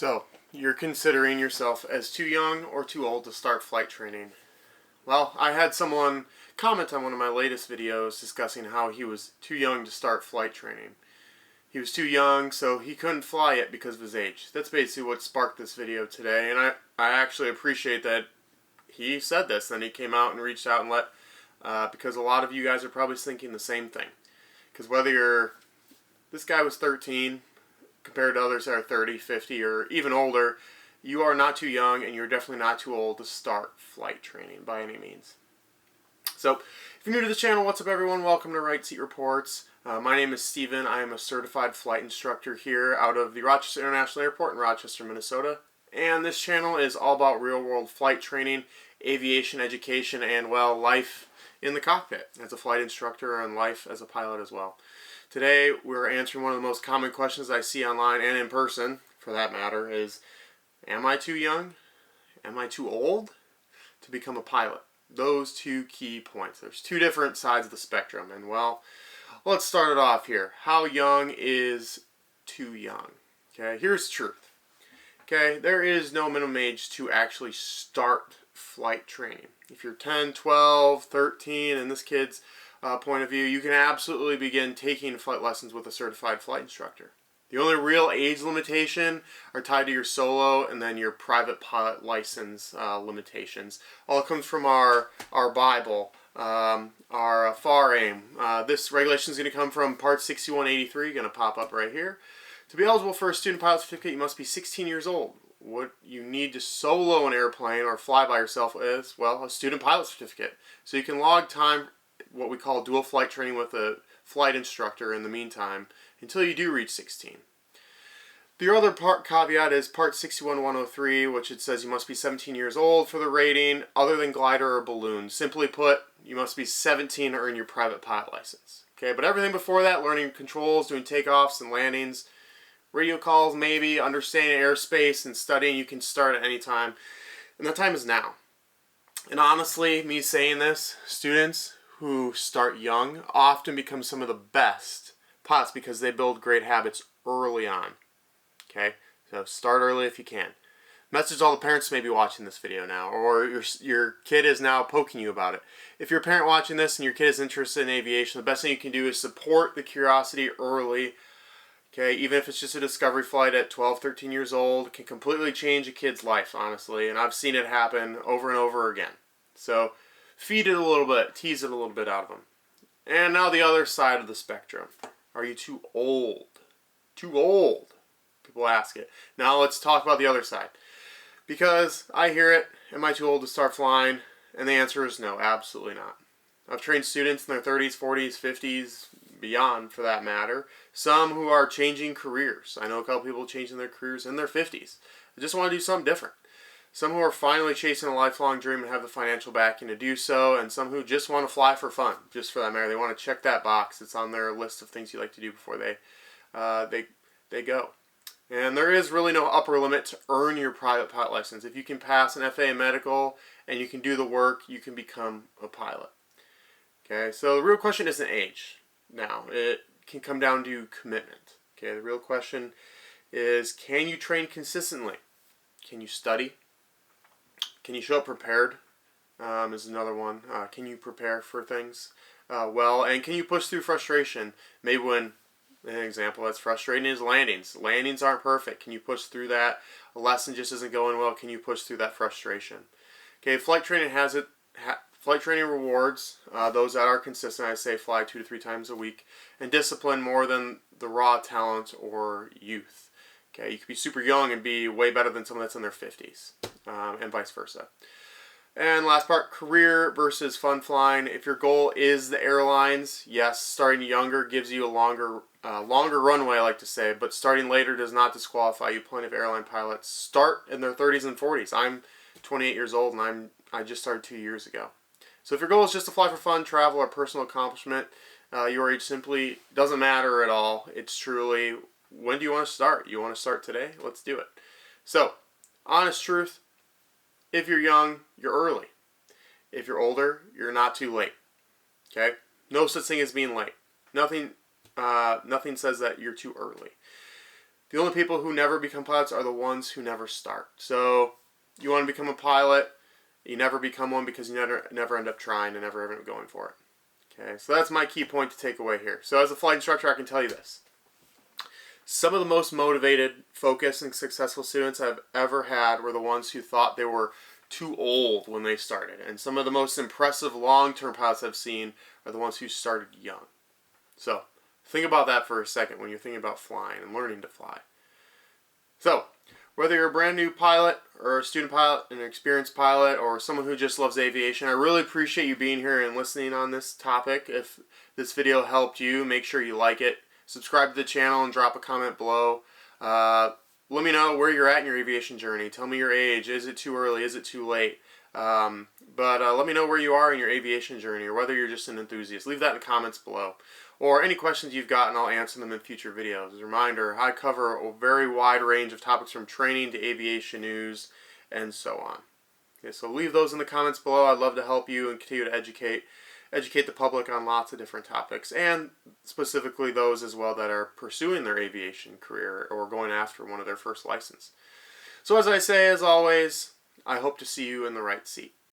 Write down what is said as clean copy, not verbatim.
So, you're considering yourself as too young or too old to start flight training. Well, I had someone comment on one of my latest videos discussing how he was too young to start flight training. He was too young, so he couldn't fly yet because of his age. That's basically what sparked this video today, and I actually appreciate that he said this, and he came out and reached out and because a lot of you guys are probably thinking the same thing. Because this guy was 13, compared to others that are 30, 50, or even older, you are not too young and you're definitely not too old to start flight training by any means. So, if you're new to the channel, what's up everyone? Welcome to Right Seat Reports. My name is Steven. I am a certified flight instructor here out of the Rochester International Airport in Rochester, Minnesota. And this channel is all about real-world flight training, aviation education, and, well, life in the cockpit as a flight instructor and life as a pilot as well. Today, we're answering one of the most common questions I see online and in person, for that matter, is, am I too young? Am I too old to become a pilot? Those two key points. There's two different sides of the spectrum, and well, let's start it off here. How young is too young? Okay, here's the truth. Okay, there is no minimum age to actually start flight training. If you're 10, 12, 13, in this kid's point of view, you can absolutely begin taking flight lessons with a certified flight instructor. The only real age limitation are tied to your solo and then your private pilot license limitations. All comes from our Bible, our FAR aim. This regulation is going to come from Part 6183, going to pop up right here. To be eligible for a student pilot certificate, you must be 16 years old. What you need to solo an airplane or fly by yourself is, well, a student pilot certificate. So you can log time, what we call dual flight training with a flight instructor in the meantime, until you do reach 16. The other caveat is Part 61103, which it says you must be 17 years old for the rating, other than glider or balloon. Simply put, you must be 17 to earn your private pilot license. Okay, but everything before that, learning controls, doing takeoffs and landings, radio calls maybe, understanding airspace and studying, you can start at any time. And that time is now. And honestly, me saying this, students who start young often become some of the best pilots because they build great habits early on. Okay, so start early if you can. Message to all the parents maybe watching this video now, or your kid is now poking you about it. If you're a parent watching this and your kid is interested in aviation, the best thing you can do is support the curiosity early. Okay, even if it's just a discovery flight at 12, 13 years old, it can completely change a kid's life, honestly, and I've seen it happen over and over again. So feed it a little bit, tease it a little bit out of them. And now the other side of the spectrum. Are you too old? Too old? People ask it. Now let's talk about the other side. Because I hear it, am I too old to start flying? And the answer is no, absolutely not. I've trained students in their 30s, 40s, 50s, beyond for that matter. Some who are changing careers. I know a couple people changing their careers in their 50s. They just want to do something different. Some who are finally chasing a lifelong dream and have the financial backing to do so, and some who just want to fly for fun, just for that matter. They want to check that box. It's on their list of things you like to do before they go. And there is really no upper limit to earn your private pilot license. If you can pass an FAA medical and you can do the work, you can become a pilot. Okay, so the real question isn't age. Now, it can come down to commitment. Okay, the real question is, can you train consistently? Can you study? Can you show up prepared? Is another one. Can you prepare for things well? And can you push through frustration? Maybe when, an example that's frustrating is landings. Landings aren't perfect. Can you push through that? A lesson just isn't going well. Can you push through that frustration? Okay, flight training has it. Flight training rewards those that are consistent. I say fly 2 to 3 times a week, and discipline more than the raw talent or youth. Okay, you could be super young and be way better than someone that's in their 50s, and vice versa. And last part, career versus fun flying. If your goal is the airlines, yes, starting younger gives you a longer runway, I like to say, but starting later does not disqualify you. Plenty of airline pilots start in their 30s and 40s. I'm 28 years old, and I just started 2 years ago. So if your goal is just to fly for fun, travel, or personal accomplishment, your age simply doesn't matter at all. It's truly, when do you want to start? You want to start today? Let's do it. So, honest truth, if you're young, you're early. If you're older, you're not too late. Okay? No such thing as being late. Nothing says that you're too early. The only people who never become pilots are the ones who never start. So you want to become a pilot, you never become one because you never end up trying and never end up going for it. Okay, so that's my key point to take away here. So as a flight instructor, I can tell you this. Some of the most motivated, focused, and successful students I've ever had were the ones who thought they were too old when they started. And some of the most impressive long-term pilots I've seen are the ones who started young. So think about that for a second when you're thinking about flying and learning to fly. So whether you're a brand new pilot or a student pilot, an experienced pilot, or someone who just loves aviation, I really appreciate you being here and listening on this topic. If this video helped you, make sure you like it. Subscribe to the channel and drop a comment below. Let me know where you're at in your aviation journey. Tell me your age. Is it too early? Is it too late? Let me know where you are in your aviation journey, or whether you're just an enthusiast. Leave that in the comments below. Or any questions you've got, and I'll answer them in future videos. As a reminder, I cover a very wide range of topics from training to aviation news and so on. Okay, so leave those in the comments below. I'd love to help you and continue to educate the public on lots of different topics, and specifically those as well that are pursuing their aviation career or going after one of their first license. So as I say, as always, I hope to see you in the right seat.